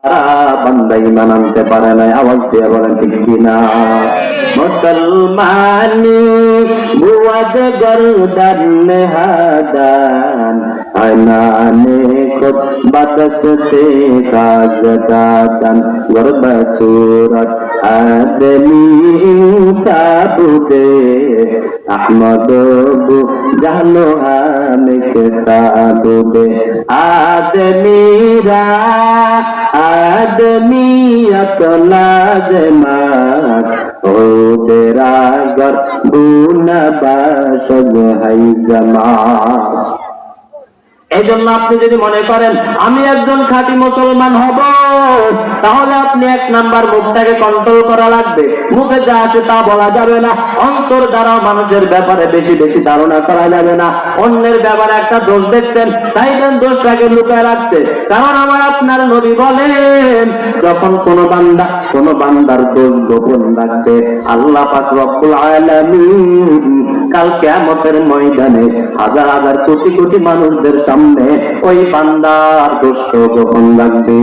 বান্দা ঈমান আনতে পারে না। আওয়াজ দিয়ে বলেন ঠিক কিনা? মুসলমানি বুয়াদ গর্দান নেহাদান আনানে খুদ বাতসতে কাজদাতান গরব সুরত আদমি ইনসাবুদে আহমদ বু জানো হামিক সাবুদে আদমিরা आदमियत लाज़िमात हो तेरा गर दून बाशग है जमात। এই জন্য আপনি যদি মনে করেন আমি একজন খাঁটি মুসলমান হব, তাহলে আপনি এক নাম্বার মুখটাকে কন্ট্রোল করা লাগবে। মুখে যা আসে তা বলা যাবে না। অন্তর দ্বারা মানুষের ব্যাপারে বেশি বেশি ধারণা করা যাবে না। অন্যের ব্যাপারে একটা দোষ দেখছেন, চাইবেন দোষটাকে লুকায় রাখতে। কারণ আমার আপনার নবী বলেন, যখন কোন বান্দার দোষ গোপন রাখবে, আল্লাহ পাক রব্বুল আলামিন কাল কিয়ামতের ময়দানে হাজার হাজার কোটি কোটি মানুষদের সামনে ওই বান্দার দোষ গোপন রাখবে।